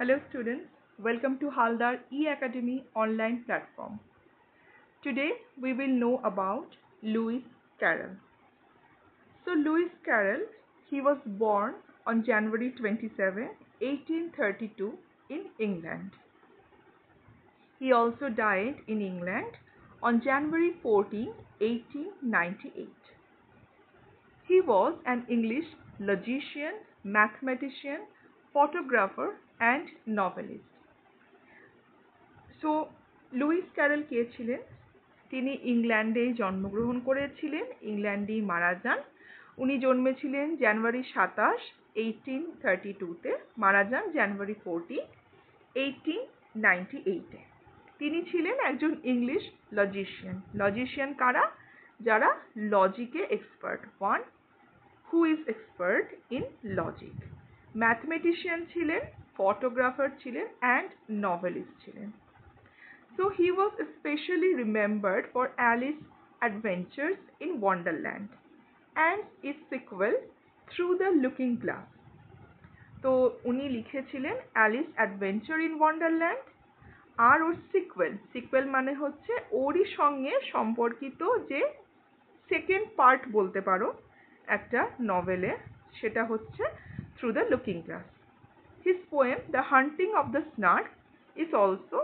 Hello students, welcome to Haldar E-Academy online platform. Today we will know about Lewis Carroll. So Lewis Carroll, he was born on January 27, 1832 in England. He also died in England on January 14, 1898. He was an English logician, mathematician, photographer and novelist. So Lewis Carroll কে ছিলেন? তিনি ইংল্যান্ডে জন্মগ্রহণ করেছিলেন, ইংল্যান্ডেই মারা যান। উনি জন্মেছিলেন জানুয়ারি 27, 1832-তে, মারা যান জানুয়ারি 14, 1898-এ। তিনি ছিলেন একজন ইংলিশ লজিশিয়ান। লজিশিয়ান কারা? যারা লজিকে expert, one who is expert in logic. Mathematician ছিলেন, ফটোগ্রাফার ছিলেন অ্যান্ড নভেলিস্ট ছিলেন। So he was especially remembered for Alice's Adventures in Wonderland and its sequel Through the Looking Glass. তো উনি লিখেছিলেন অ্যালিস অ্যাডভেঞ্চার ইন ওয়ান্ডারল্যান্ড আর ওর sequel মানে হচ্ছে ওরই সঙ্গে সম্পর্কিত যে সেকেন্ড পার্ট বলতে পারো একটা নভেলে, সেটা হচ্ছে through the looking glass. His poem the hunting of the snark is also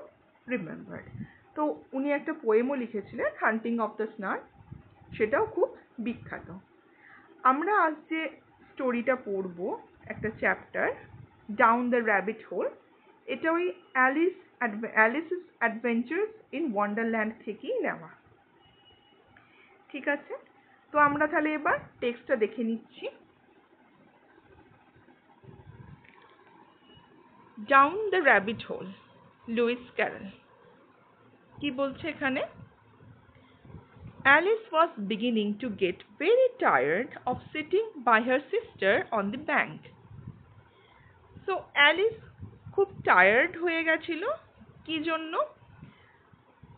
remembered. তো উনি একটা পোয়েমও লিখেছিলেন হান্টিং অফ দ্য স্নার্ক, সেটাও খুব বিখ্যাত। আমরা আজ যে স্টোরিটা পড়বো, একটা chapter down the rabbit whole, এটা ওই অ্যালিসেস অ্যাডভেঞ্চার্স ইন ওয়ান্ডারল্যান্ড থেকেই নেওয়া। ঠিক আছে, তো আমরা তাহলে এবার টেক্সটটা দেখে নিচ্ছি। Down the rabbit hole, Lewis Carroll. কি বলছে এখানে? Alice was beginning to get very tired of sitting by her sister on the bank. So Alice খুব টায়ার্ড হয়ে গেছিল। কি জন্য?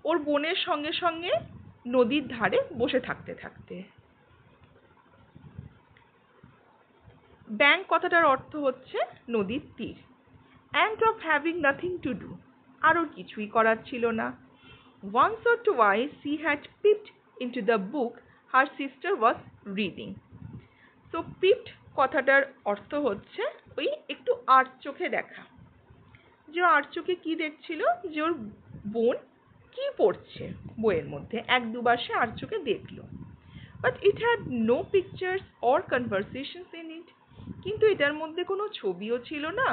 ওর বোনের সঙ্গে সঙ্গে নদীর ধারে বসে থাকতে থাকতে। ব্যাংক কথাটার অর্থ হচ্ছে নদীর তীর। and of having nothing to do, আর ওর কিছুই করার ছিল না। Once or twice she had peeped into the book her sister was reading. So peeped কথাটার অর্থ হচ্ছে ওই একটু আর চোখে দেখা। যে আর চোখে কি দেখছিল? যে ওর বোন কি পড়ছে বইয়ের মধ্যে, এক দুবার সে আর চোখে দেখলো। But it had no pictures or conversations in it. কিন্তু এটার মধ্যে কোনো ছবিও ছিল না,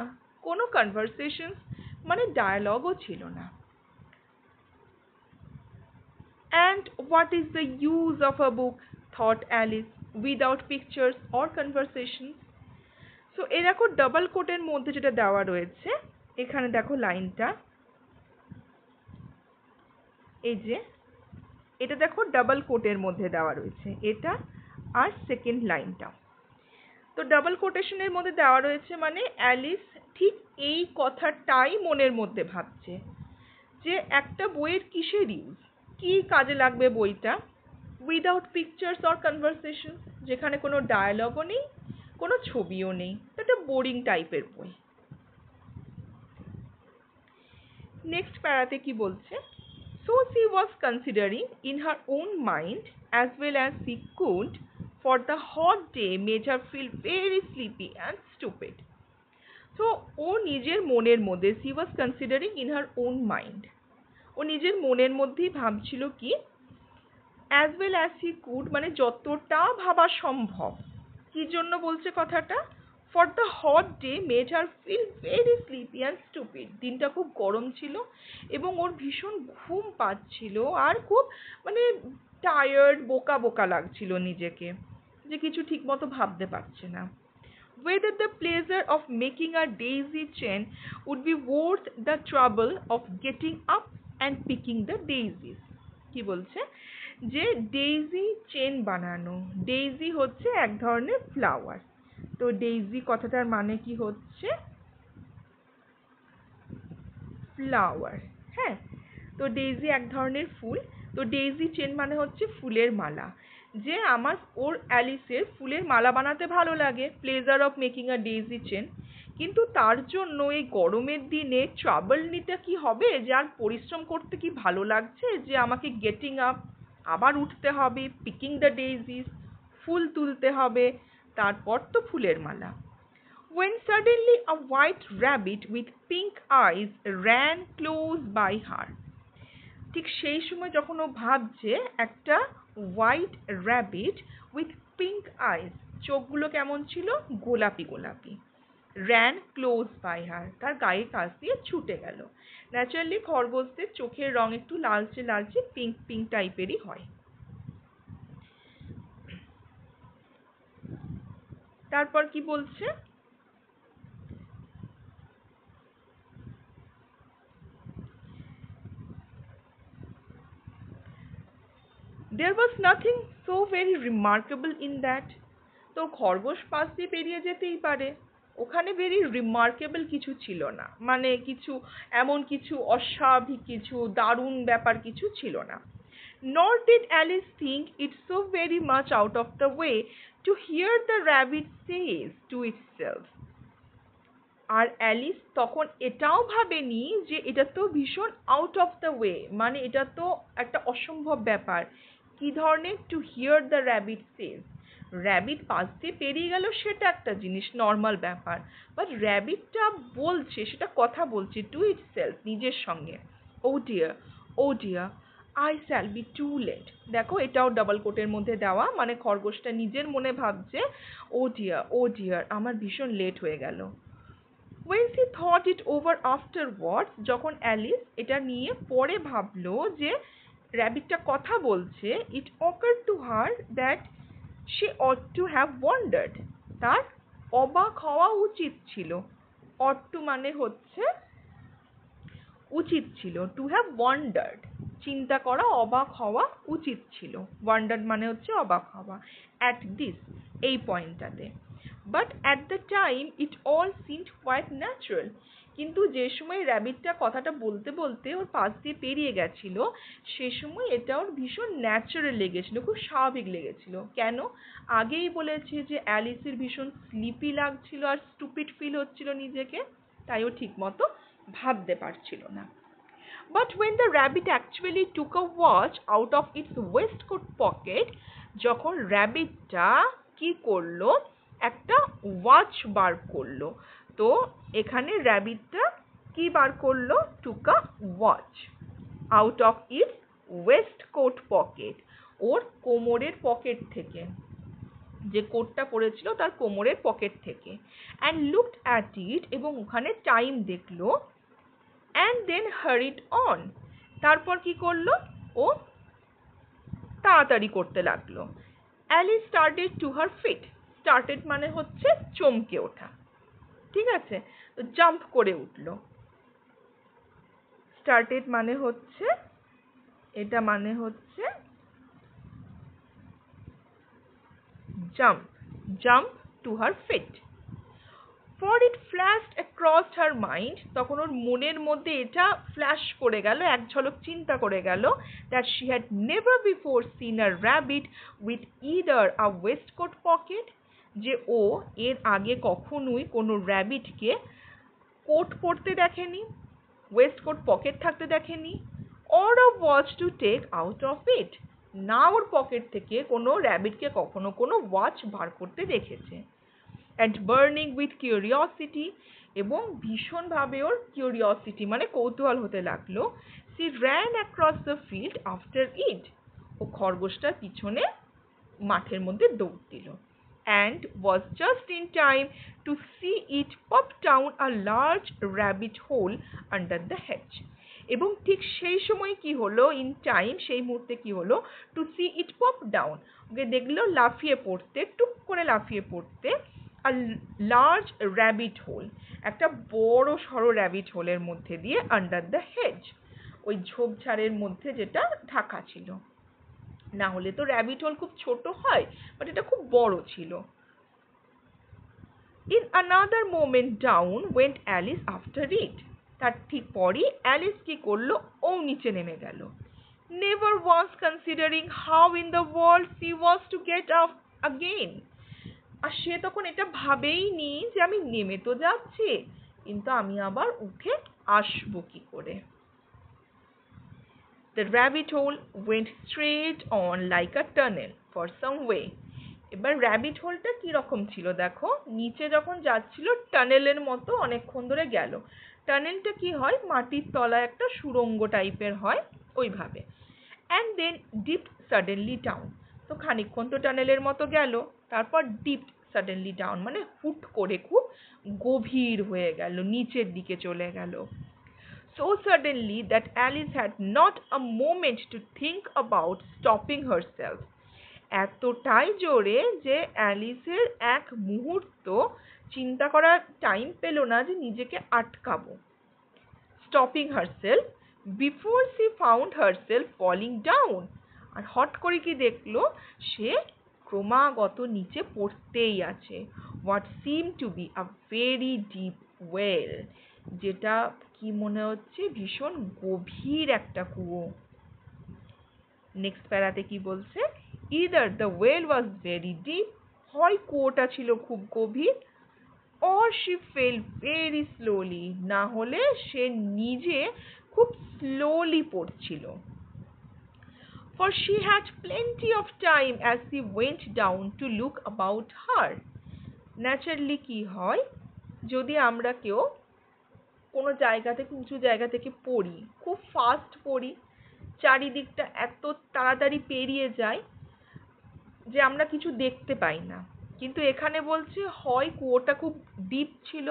কোনো কনভারসেশনস মানে ডায়ালগও ছিল না। And what is the use of a book, thought Alice, without pictures or conversations? So এই দেখো ডাবল কোটের মধ্যে যেটা দেওয়া রয়েছে, এখানে দেখো লাইনটা, এই যে এটা দেখো ডাবল কোটের মধ্যে দেওয়া রয়েছে, এটা আর সেকেন্ড লাইনটা। তো ডাবল কোটেশনের মধ্যে দেওয়া রয়েছে মানে অ্যালিস ঠিক এই কথাটাই মনের মধ্যে ভাবছে যে একটা বইয়ের কিসের ইউজ, কি কাজে লাগবে বইটা, উইদাউট পিকচার্স অর কনভারসেশন, যেখানে কোনো ডায়ালগও নেই, কোনো ছবিও নেই, এটা বোরিং টাইপের বই। নেক্সট প্যারাতে কি বলছে? So she was considering in her own mind as well as she could, for the hot day made her feel very sleepy and stupid. So ও নিজের মনের মধ্যে, she was considering in her own mind, ও নিজের মনের মধ্যেই ভাবছিল কি, as well as she could মানে যতটা ভাবা সম্ভব। কি জন্য বলছে কথাটা? for the hot day made her feel very sleepy and stupid. দিনটা খুব গরম ছিল এবং ওর ভীষণ ঘুম পাচ্ছিল আর খুব মানে টায়ার্ড, বোকা বোকা লাগছিল নিজেকে, যে কিছু ঠিকমতো ভাবতে পারছে না। whether the pleasure of making a daisy chain would be worth the trouble of getting up and picking the daisies. কি বলছে? যে ডেইজি চেন বানানো, ডেইজি হচ্ছে এক ধরনের ফ্লাওয়ার। তো ডেইজি কথাটার মানে কি হচ্ছে? ফ্লাওয়ার। হ্যাঁ, তো ডেইজি এক ধরনের ফুল, তো ডেইজি চেন মানে হচ্ছে ফুলের মালা। যে ওর অ্যালিসের ফুলের মালা বানাতে ভালো লাগে, pleasure of making a daisy chain, কিন্তু তার জন্য এই গরমের দিনে ট্রাবল নিতে কি হবে, যে আর পরিশ্রম করতে কি ভালো লাগছে, যে আমাকে গেটিং আপ, আবার উঠতে হবে, পিকিং দ্য ডেইজিস, ফুল তুলতে হবে, তারপর তো ফুলের মালা। When suddenly a white rabbit with pink eyes ran close by her. ঠিক সেই সময় যখন ও ভাবছে, একটা হোয়াইট র্যাবিট উইথ পিঙ্ক আইস, চোখগুলো কেমন ছিল, গোলাপি গোলাপি, র্যান ক্লোজ বাই হার, তার গায়ের কাছ দিয়ে ছুটে গেল। ন্যাচারালি খরগোশদের চোখের রং একটু লালচে লালচে পিঙ্ক পিঙ্ক টাইপেরই হয়। তারপর কি বলছে, there was nothing so very remarkable in that. তো খরগোশ পাশ দিয়ে পেরিয়ে যেতেই পারে, ওখানে ভেরি রিমার্কেবল কিছু ছিল না, মানে কিছু এমন কিছু অস্বাভাবিক কিছু দারুণ ব্যাপার কিছু ছিল না। Nor did Alice think it so very much out of the way to hear the rabbit says to itself. আর অ্যালিস তখন এটাও ভাবেনি যে এটা তো ভীষণ আউট অফ দ্য ওয়ে, মানে এটা তো একটা অসম্ভব ব্যাপার। কি ধরনের, to hear the rabbit says, rabbit পাশ দিয়ে পেরিয়ে গেল সেটা একটা জিনিস, নর্মাল ব্যাপার, বাট র্যাবিটটা বলছে, সেটা কথা বলছে টু ইটসেলফ, নিজের সঙ্গে, oh dear, oh dear, I shall be too late. দেখো এটাও ডাবল কোটের মধ্যে দেওয়া, মানে খরগোশটা নিজের মনে ভাবছে, ও ডিয়ার, আমার ভীষণ লেট হয়ে গেল। When she thought it over afterwards, যখন অ্যালিস এটা নিয়ে পরে ভাবলো যে র্যাবিটটা কথা বলছে, it occurred to her that she ought to have wondered, তার অবাক হওয়া উচিত ছিল। ought to মানে হচ্ছে উচিত ছিল, to have wondered চিন্তা করা, অবাক হওয়া উচিত ছিল, wondered মানে হচ্ছে অবাক হওয়া, at this এই পয়েন্টটাতে। But at the time it all seemed quite natural. কিন্তু যে সময় র্যাবিটটা কথাটা বলতে বলতে ওর পাশ দিয়ে পেরিয়ে গেছিল, সে সময় এটা ওর ভীষণ ন্যাচারাল লেগেছিল, খুব স্বাভাবিক লেগেছিল। কেন, আগেই বলেছে যে অ্যালিসের ভীষণ স্লিপি লাগছিল আর স্টুপিড ফিল হচ্ছিল নিজেকে, তাই ও ঠিক মতো ভাবতে পারছিল না। But when the rabbit actually took a watch out of its waistcoat pocket, যখন র্যাবিটটা কি করলো, একটা ওয়াচ বার করলো, তো এখানে র্যাবিটটা কি বার করলো, took a watch out of its waistcoat pocket, ওর কোমরের পকেট থেকে, যে কোটটা পরেছিল তার কোমরের পকেট থেকে, and looked at it, এবং ওখানে টাইম দেখলো, and then hurried on, তারপর কি করলো, ও তাড়াতাড়ি করতে লাগলো। Alice started to her feet, started মানে হচ্ছে চমকে ওঠা, ঠিক আছে, তো জাম্প করে উঠলো। started মানে হচ্ছে, এটা মানে হচ্ছে jump to her feet. For it flashed across her mind, তখন ওর মনের মধ্যে এটা ফ্ল্যাশ করে গেল, এক ঝলক চিন্তা করে গেল, that she had never before seen a rabbit with either a waistcoat pocket, যে ও এর আগে কখনোই কোনো র্যাবিটকে কোট পরতে দেখেনি, ওয়েস্টকোট পকেট থাকতে দেখেনি, or a watch to take out of it, না ওর পকেট থেকে কোনো র্যাবিটকে কখনো কোনো ওয়াচ বার করতে দেখেছে। And burning with curiosity, এবং ভীষণভাবে ওর কিউরিওসিটি মানে কৌতূহল হতে লাগলো, she ran across the field after it, ও খরগোশটার পিছনে মাঠের মধ্যে দৌড় দিল, and was just in time to see it pop down a large rabbit hole under the hedge, এবং ঠিক সেই সময় কি হলো, ইন টাইম সেই মুহূর্তে কি হলো, টু সি ইট পপ ডাউন, ওকে দেখলো লাফিয়ে পড়তে, টুক করে লাফিয়ে পড়তে, a large rabbit hole, একটা বড় সড়ো র্যাবিট হোলের মধ্যে দিয়ে, আন্ডার দ্য হেজ, ওই ঝোপঝাড়ের মধ্যে যেটা ঢাকা ছিল, না হলে তো র্যাবিট হোল খুব ছোট হয়, বাট এটা খুব বড় ছিল। In another moment down went Alice after it, তার ঠিক পরই অ্যালিস কি করলো, ও নিচে নেমে গেল, never once considering how in the world she was to get up again, আর সে তখন এটা ভাবেই নি যে আমি নেমে তো যাচ্ছি, কিন্তু আমি আবার উঠে আসবো কি করে। The rabbit hole went straight on like a tunnel for some way. এবার র্যাবিট হোলটা কি রকম ছিল দেখো, নিচে যখন যাচ্ছিল টানেলের মতো অনেকক্ষণ ধরে গেল। টানেলটা কি হয়, মাটির তলায় একটা সুড়ঙ্গ টাইপের হয় ওইভাবে। And then dipped suddenly down. তো খানিকক্ষণ তো টানেলের মতো গেল, তারপর ডিপড সাডেনলি ডাউন মানে হুট করে খুব গভীর হয়ে গেল, নিচের দিকে চলে গেল। So suddenly that Alice had not a moment to think about stopping herself. এতটাই জোরে যে অ্যালিসের এক মুহূর্ত চিন্তা করার টাইম পেল না যে নিজেকে আটকাবো। Stopping herself before she found herself falling down. আর হট করে কি দেখলো, সে ক্রমাগত নিচে পড়তেই আছে। What seem to be a very deep well, যেটা কি মনে হচ্ছে ভীষণ গভীর একটা কুয়ো। নেক্সট প্যারাতে কি বলছে, either the well was very deep, হয় কুয়োটা ছিল খুব গভীর, or she fell very slowly, না হলে সে নিজে খুব স্লোলি পড়ছিল। For she had plenty of time as she went down to look about her. Naturally কি হয়, যদি আমরা কেউ কোনো জায়গা থেকে উঁচু জায়গা থেকে পড়ি, খুব ফাস্ট পড়ি, চারিদিকটা এত তাড়াতাড়ি পেরিয়ে যায় যে আমরা কিছু দেখতে পাই না। কিন্তু এখানে বলছে হয় কুয়োটা খুব ডিপ ছিল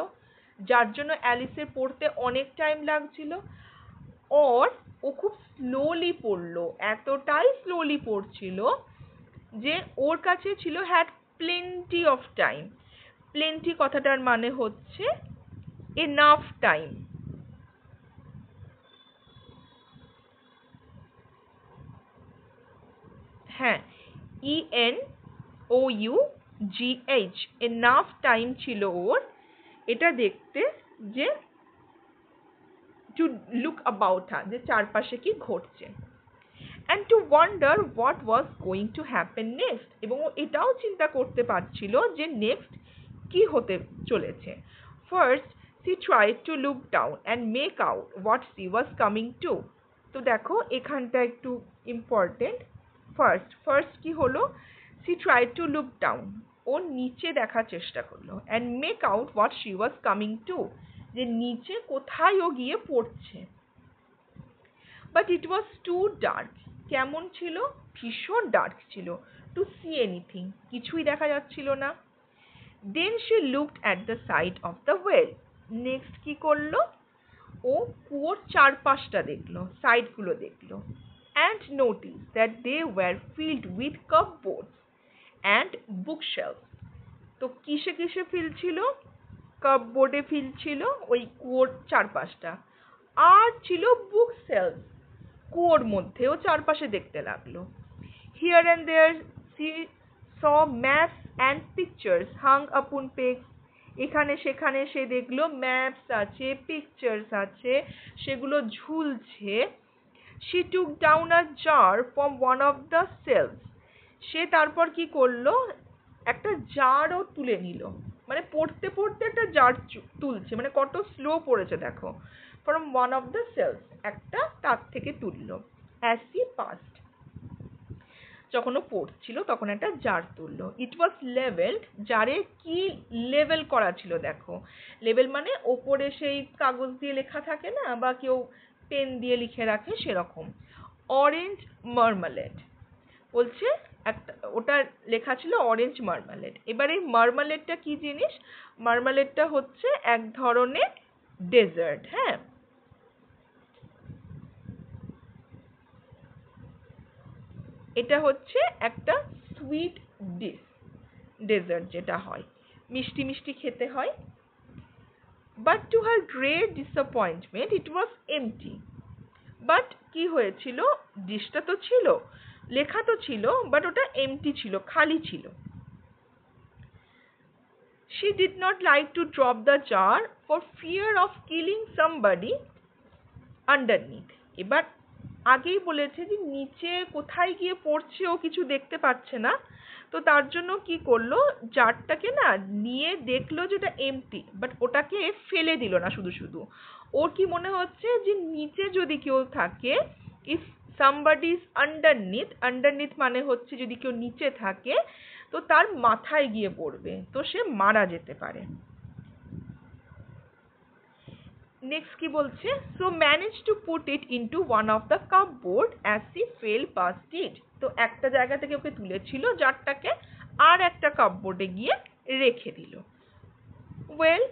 যার জন্য অ্যালিসের পড়তে অনেক টাইম লাগছিল, অর ও খুব স্লোলি পড়লো, এতটাই স্লোলি পড়ছিল যে ওর কাছে ছিল had plenty of time. Plenty কথাটার মানে হচ্ছে এনাফ টাইম। হ্যাঁ, ENOUGH, এনাফ টাইম ছিল ওর এটা দেখতে, যে টু লুক অ্যাবাউট হার, যে চারপাশে কি ঘটছে, and to wonder what was going to happen next, এবং ও এটাও চিন্তা করতে পারছিল যে নেক্সট কি হতে চলেছে। First she tried to look down and make out what she was coming to. তো দেখো এখানটা একটু ইম্পর্টেন্ট। ফার্স্ট কি হলো, she tried to look down, ও নিচে দেখার চেষ্টা করলো, and make out what she was coming to, যে নিচে কোথায় ও গিয়ে পড়ছে। But it was too dark. কেমন ছিল, ভীষণ ডার্ক ছিল। To see anything, কিছুই দেখা যাচ্ছিল না। Then she looked at the side of the well. Next কি করলো, ও কুয়োর চারপাশটা দেখলো, সাইডগুলো দেখলো। And noticed that they were filled with cupboards and bookshelves. তো কিসে কিসে ফিল ছিল, কাপবোর্ডে ফিল ছিল ওই কুয়োর চারপাশটা, আর ছিল বুক শেলফ, কুয়োর মধ্যেও চারপাশে দেখতে লাগলো। Here and there she saw maps and pictures hung upon pegs. এখানে সেখানে সে দেখলো ম্যাপস আছে, পিকচার্স আছে, সেগুলো ঝুলছে। She took down a jar from one of the shelves. সে তারপর কি করলো, একটা জারও তুলে নিল, মানে পড়তে পড়তে একটা জার তুলছে, মানে কত স্লো পড়েছে দেখো। From one of the shelves, একটা তাক থেকে তুললো। As she passed, যখন ও পড়ছিল তখন একটা জার তুললো। It was leveled, জারে কি লেভেল করা ছিল দেখো, লেভেল মানে ওপরে সেই কাগজ দিয়ে লেখা থাকে না, বা কেউ পেন দিয়ে লিখে রাখে সেরকম। অরেঞ্জ মার্মালেড বলছে, একটা ওটা লেখা ছিল অরেঞ্জ মার্মালেড। এবার এই মার্মালেডটা কি জিনিস, মার্মালেডটা হচ্ছে এক ধরনের ডেজার্ট। হ্যাঁ, এটা হচ্ছে একটা সুইট ডিশ, ডেজার্ট যেটা হয় মিষ্টি মিষ্টি খেতে হয়। But to her great disappointment it was empty. But কি হয়েছিল, ডিশটা তো ছিল, লেখা তো ছিল, বাট ওটা এমটি ছিল, খালি ছিল। She did not like to drop the jar for fear of killing somebody underneath. এবার আগেই বলেছে যে নিচে কোথায় গিয়ে পড়ছে ও কিছু দেখতে পাচ্ছে না, তো তার জন্য কি করলো, জারটাকে না নিয়ে দেখলো যে এটা এমটি, বাট ওটাকে ফেলে দিল না শুধু শুধু। ওর কি মনে হচ্ছে যে নিচে যদি কেউ থাকে, if somebody is underneath, underneath মানে হচ্ছে যদি কেউ নিচে থাকে তো তার মাথায় গিয়ে পড়বে, তো সে মারা যেতে পারে। নেক্সট কি বলছে, so manage to put it into one of the cupboard as he fell past it. তো একটা জায়গা থেকে ওকে তুলেছিল জারটাকে, আর একটা কাপবোর্ডে গিয়ে রেখে দিল। Well,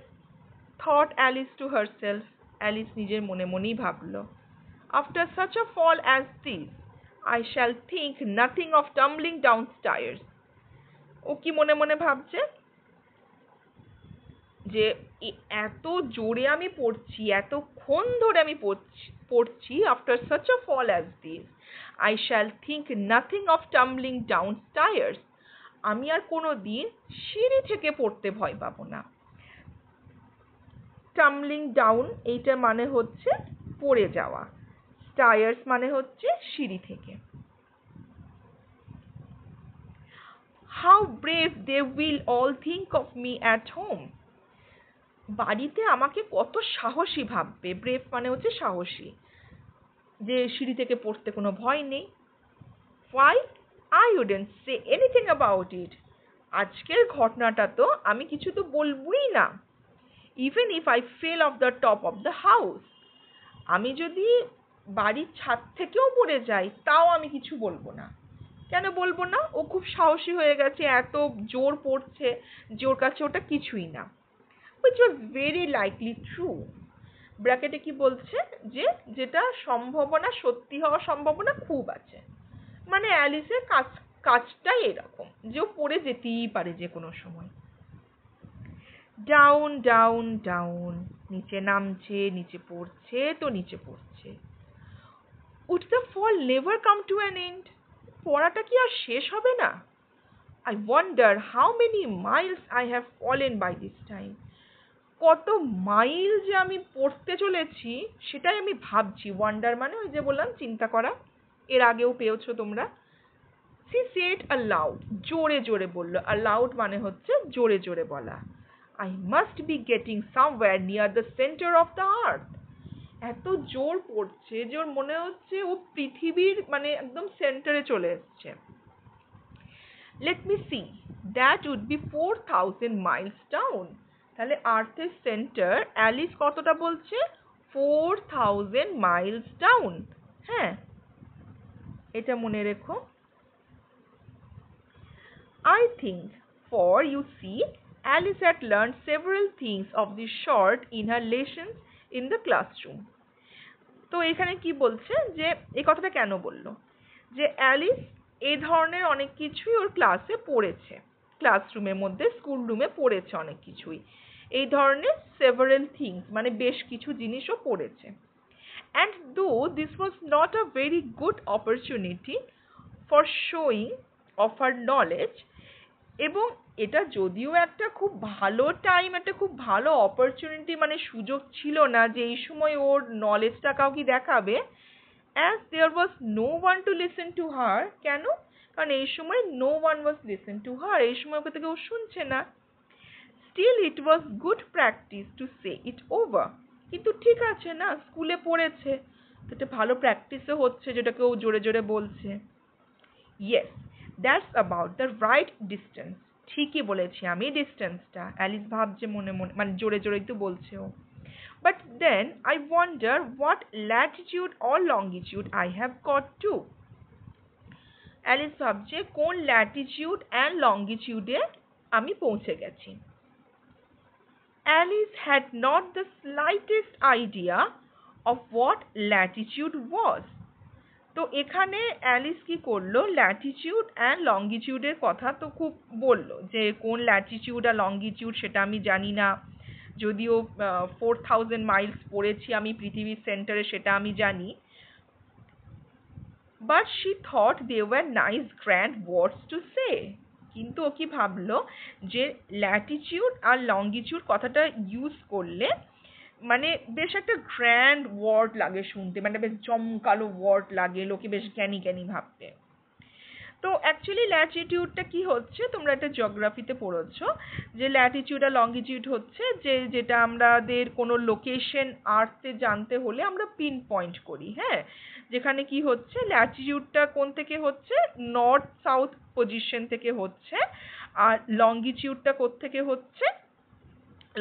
thought Alice to herself, Alice নিজের মনে মনেই ভাবলো, after such a fall as this I shall think nothing of tumbling downstairs. ও কি মনে মনে ভাবছে যে এত জোরে আমি পড়ছি, এতক্ষণ ধরে আমি পড়ছি, after such a fall as this I shall think nothing of tumbling downstairs. আমি আর কোনোদিন সিঁড়ি থেকে পড়তে ভয় পাবো না। টাম্বলিং ডাউন এইটা মানে হচ্ছে পড়ে যাওয়া, স্টায়ার্স মানে হচ্ছে সিঁড়ি থেকে। How brave they will all think of me at home. বাড়িতে আমাকে কত সাহসী ভাববে, ব্রেভ মানে হচ্ছে সাহসী, যে সিঁড়ি থেকে পড়তে কোনো ভয় নেই। Why? I wouldn't say anything about it. আজকের ঘটনাটা তো আমি কিছু তো বলবই না। Even if I fell off the top of the house. আমি যদি বাড়ির ছাদ থেকেও পড়ে যাই তাও আমি কিছু বলবো না। কেন বলবো না? ও খুব সাহসী হয়ে গেছে, এত জোর পড়ছে যে ওর কাছে ওটা কিছুই না। which was very likely true. ব্র্যাকেটে কি বলছে, যে যেটা সম্ভাবনা, সত্যি হওয়ার সম্ভাবনা খুব আছে। মানে অ্যালিসের কাজটাই এরকম যে ও পড়ে যেতেই পারে যে কোনো সময়। ডাউন ডাউন ডাউন, নিচে নামছে, নিচে পড়ছে তো নিচে পড়ছে। Would the fall never come to an end? পড়াটা কি আর শেষ হবে না? I wonder how many miles I have fallen by this time. কত মাইল যে আমি পড়তে চলেছি সেটাই আমি ভাবছি। ওয়ান্ডার মানে ওই যে বললাম চিন্তা করা, এর আগেও পেয়েছো তোমরা। She said aloud, জোরে জোরে বলল। Aloud মানে হচ্ছে জোরে জোরে বলা। I must be getting somewhere near the center of the earth. এত জোর পড়ছে যে ওর মনে হচ্ছে ও পৃথিবীর মানে একদম সেন্টারে চলে এসছে। Let me see, that would be 4000 miles down. তাহলে আর্থের সেন্টার অ্যালিস কতটা বলছে, 4000 miles down। হ্যাঁ, এটা মনে রেখো। I think, for you see, Alice had learned several things of this sort in her lessons in the classroom. তো এখানে কি বলছে যে এই কথাটা কেন বললো, যে অ্যালিস এই ধরনের অনেক কিছুই ওর ক্লাসে পড়েছে, ক্লাসরুমের মধ্যে, স্কুল রুমে পড়েছে অনেক কিছুই এই ধরনের several things মানে বেশ কিছু জিনিসও পড়েছে। And though this was not a very good opportunity for showing of her knowledge, এবং এটা যদিও একটা খুব ভালো টাইম, একটা খুব ভালো অপরচুনিটি মানে সুযোগ ছিল না যে এই সময় ওর নলেজটা কাউকে দেখাবে, as there was no one to listen to her. কেন? কারণ এই সময় no one was listen to her, এই সময় ওকে তো কেউ শুনছে না। Still it was good practice to say it over. কিন্তু ঠিক আছে না, স্কুলে পড়েছে তো এটা ভালো প্র্যাকটিসও হচ্ছে যেটা কেউ জোরে জোরে বলছে। Yes, that's about the right distance. ঠিকই বলেছি আমি ডিস্টেন্সটা, অ্যালিস ভাবছে মনে মনে, মানে জোরে জোরেই তো বলছে ও। But then I wonder what latitude or longitude I have got to. Alice ভাবছে কোন ল্যাটিটিউড অ্যান্ড লঙ্গিটিউডে আমি পৌঁছে গেছি। Alice had not the slightest idea of what latitude was. তো এখানে অ্যালিস কি করলো, ল্যাটিটিউড অ্যান্ড লঙ্গিটিউডের কথা তো খুব বললো যে কোন ল্যাটিটিউড আর লঙ্গিটিউড সেটা আমি জানি না, যদিও 4000 মাইলস পড়েছি আমি পৃথিবীর সেন্টারে সেটা আমি জানি। But she thought they were nice grand words to say. কিন্তু ও কি ভাবলো যে ল্যাটিটিউড আর লঙ্গিটিউড কথাটা ইউজ করলে মানে বেশ একটা গ্র্যান্ড ওয়ার্ড লাগে শুনতে, মানে বেশ জমকালো ওয়ার্ড লাগে, লোকে বেশ জ্ঞানী জ্ঞানী ভাবতে। তো অ্যাকচুয়ালি ল্যাটিটিউডটা কি হচ্ছে, তোমরা একটা জিওগ্রাফিতে পড়েছো যে ল্যাটিটিউড আর লঙ্গিটিউড হচ্ছে যেটা আমাদের কোনো লোকেশন আর্থে জানতে হলে আমরা পিন পয়েন্ট করি, হ্যাঁ, যেখানে কি হচ্ছে ল্যাটিটিউডটা কোন থেকে হচ্ছে, নর্থ সাউথ পজিশন থেকে হচ্ছে, আর লঙ্গিটিউডটা থেকে হচ্ছে,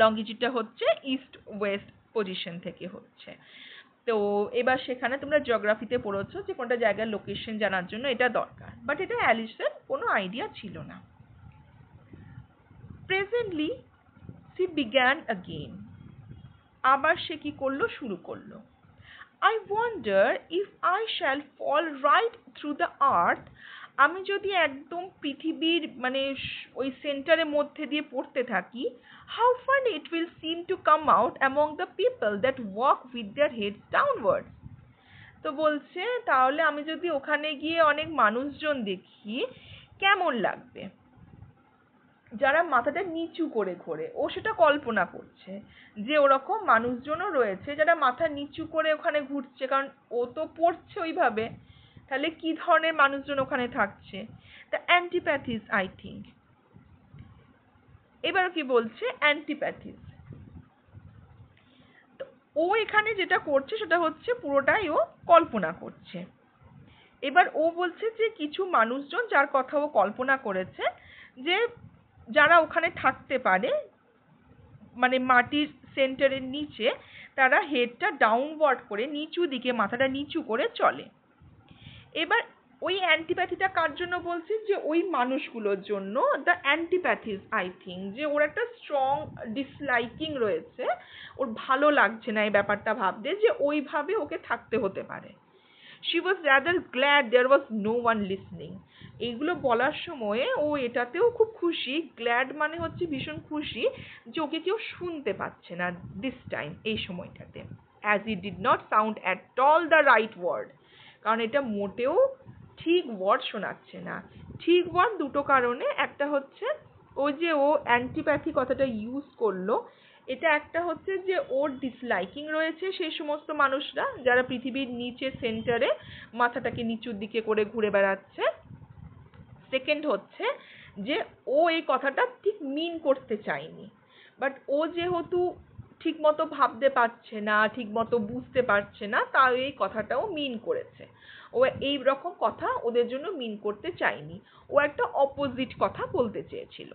লঙ্গিটিউডটা হচ্ছে ইস্ট ওয়েস্ট পজিশন থেকে হচ্ছে। তো এবার সেখানে তোমরা জিওগ্রাফিতে পড়েছো যে কোনটা জায়গার লোকেশন জানার জন্য এটা দরকার, বাট এটা অ্যালিসের কোনো আইডিয়া ছিল না। প্রেজেন্টলি she began again, আবার সে কি করলো, শুরু করলো। I wonder if I shall fall right through the earth, আমি যদি একদম পৃথিবীর মানে ওই সেন্টারের মধ্যে দিয়ে পড়তে থাকি, how funny it will seem to come out among the people that walk with their heads downwards. তো বলছে তাহলে আমি যদি ওখানে গিয়ে অনেক মানুষজন দেখি কেমন লাগবে, যারা মাথাটা নিচু করে ঘোরে। ও সেটা কল্পনা করছে যে ওরকম মানুষজনও রয়েছে যারা মাথা নিচু করে ওখানে ঘুরছে, কারণ ও তো পড়ছে ওইভাবে, তাহলে কি ধরনের মানুষজন ওখানে থাকছে। The antipathies I think. এবার কি বলছে, অ্যান্টিপ্যাথিস। তো ও এখানে যেটা করছে সেটা হচ্ছে পুরোটাই ও কল্পনা করছে। এবার ও বলছে যে কিছু মানুষজন যার কথা ও কল্পনা করেছে যে যারা ওখানে থাকতে পারে মানে মাটির সেন্টারের নিচে, তারা হেডটা ডাউনওয়ার্ড করে নিচু দিকে মাথাটা নিচু করে চলে। এবার ওই অ্যান্টিপ্যাথিটা কার জন্য বলছি, যে ওই মানুষগুলোর জন্য। দ্য অ্যান্টিপ্যাথিস আই থিঙ্ক, যে ওর একটা স্ট্রং ডিসলাইকিং রয়েছে, ওর ভালো লাগছে না এই ব্যাপারটা ভাবতে যে ওইভাবে ওকে থাকতে হতে পারে। She was rather glad there was no one listening. এইগুলো বলার সময়ে ও এটাতেও খুব খুশি, গ্ল্যাড মানে হচ্ছে ভীষণ খুশি যে ওকে কেউ শুনতে পাচ্ছে না দিস টাইম, এই সময়টাতে। As it did not sound at all the right word, কারণ এটা মোটেও ঠিক ওয়ার্ড শোনাচ্ছে না। ঠিক ওয়ার্ড দুটো কারণে, একটা হচ্ছে ও যে ও অ্যান্টিপ্যাথি কথাটা ইউজ করলো, এটা একটা হচ্ছে যে ওর ডিসলাইকিং রয়েছে সেই সমস্ত মানুষরা যারা পৃথিবীর নিচে সেন্টারে মাথাটাকে নিচুর দিকে করে ঘুরে বেড়াচ্ছে। সেকেন্ড হচ্ছে যে ও এই কথাটা ঠিক মিন করতে চায়নি, বাট ও যেহেতু ঠিক মতো ভাবতে পারছে না, ঠিক মতো বুঝতে পারছে না, তাই এই কথাটাও মিন করেছে। ও এই রকম কথা ওদের জন্য মিন করতে চায়নি, ও একটা অপোজিট কথা বলতে চেয়েছিল।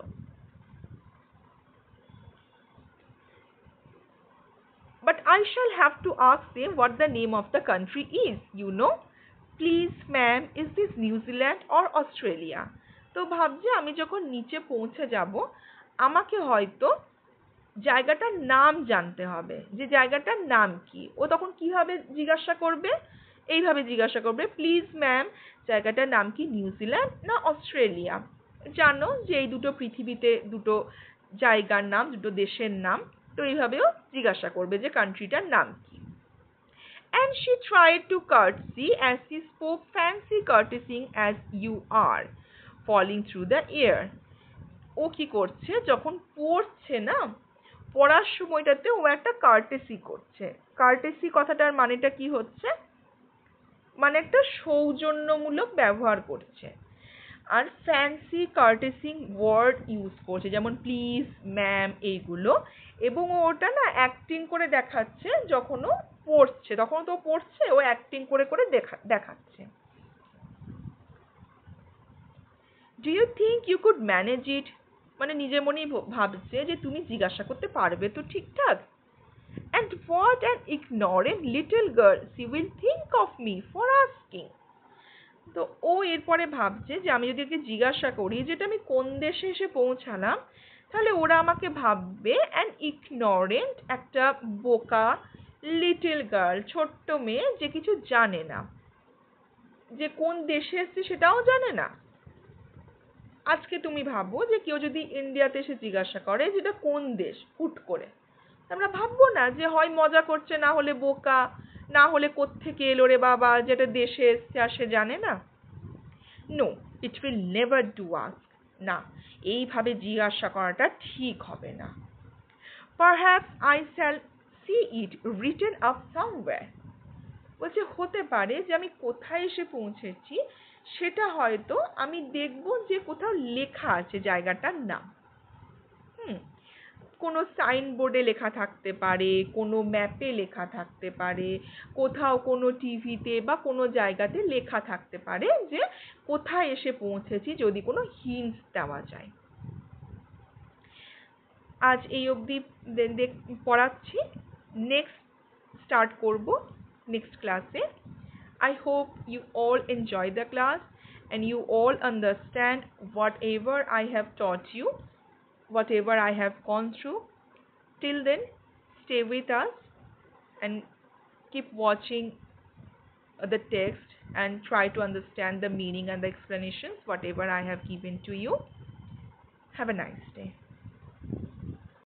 But I shall have to ask them what the name of the country is, you know. Please ma'am, is this New Zealand or Australia? তো ভাবছি আমি যখন নিচে পৌঁছে যাব আমাকে হয়তো জায়গাটার নাম জানতে হবে, যে জায়গাটার নাম কি। ও তখন কিভাবে জিজ্ঞাসা করবে, এইভাবে জিজ্ঞাসা করবে, প্লিজ ম্যাম জায়গাটার নাম কি নিউজিল্যান্ড না অস্ট্রেলিয়া? জানো যে এই দুটো পৃথিবীতে দুটো জায়গার নাম, দুটো দেশের নাম, তো এইভাবেও জিজ্ঞাসা করবে যে কান্ট্রিটার নাম কি। And she tried to curtsy as she spoke, fancy courtesying as you are, falling through the air. ও কি করছে, যখন পড়ছে না, পড়ার সময়টাতে ও একটা কার্টেসি করছে। কার্টেসি কথাটার মানেটা কি হচ্ছে, মানে একটা সৌজন্যমূলক ব্যবহার করছে। আর ফ্যান্সি কার্টেসিং ওয়ার্ড ইউজ করছে, যেমন প্লিজ, ম্যাম, এইগুলো। এবং ওটা না অ্যাক্টিং করে দেখাচ্ছে, যখন ও পড়ছে, তখন তো পড়ছে, ও অ্যাক্টিং করে করে দেখাচ্ছে। Do you think you could manage it? মানে নিজের মনেই ভাবছে যে তুমি জিজ্ঞাসা করতে পারবে তো ঠিকঠাক। And what an ignorant little girl she will think of me for asking. তো ও এরপরে ভাবছে যে আমি যদি ওকে জিজ্ঞাসা করি যেটা আমি কোন দেশে এসে পৌঁছালাম, তাহলে ওরা আমাকে ভাববে অ্যান ইগনোরেন্ট, একটা বোকা, লিটল গার্ল, ছোট্ট মেয়ে যে কিছু জানে না, যে কোন দেশে এসছে সেটাও জানে না। আজকে তুমি ভাবো যে কেউ যদি ইন্ডিয়াতে এসে জিজ্ঞাসা করে যেটা কোন দেশ, হুট করে আমরা ভাববো না যে হয় মজা করছে, না হলে বোকা, না হলে কোত্থেকে এলো রে বাবা, যেটা দেশে এসছে আর সে জানে না। No, it will never do ask. না, এইভাবে জিজ্ঞাসা করাটা ঠিক হবে না। Perhaps I shall see it written up somewhere. বলছে হতে পারে যে আমি কোথায় এসে পৌঁছেছি সেটা হয়তো আমি দেখব যে কোথাও লেখা আছে জায়গাটার নাম। কোনো সাইনবোর্ডে লেখা থাকতে পারে, কোনো ম্যাপে লেখা থাকতে পারে, কোথাও কোনো টিভিতে বা কোনো জায়গাতে লেখা থাকতে পারে যে কোথায় এসে পৌঁছেছি, যদি কোনো হিন্টস দেওয়া যায়। আজ এই অবধি পড়াচ্ছি, নেক্সট স্টার্ট করব নেক্সট ক্লাসে। I hope you all enjoy the class and you all understand whatever I have taught you, whatever I have gone through. Till then, stay with us and keep watching the text and try to understand the meaning and the explanations, whatever I have given to you. Have a nice day.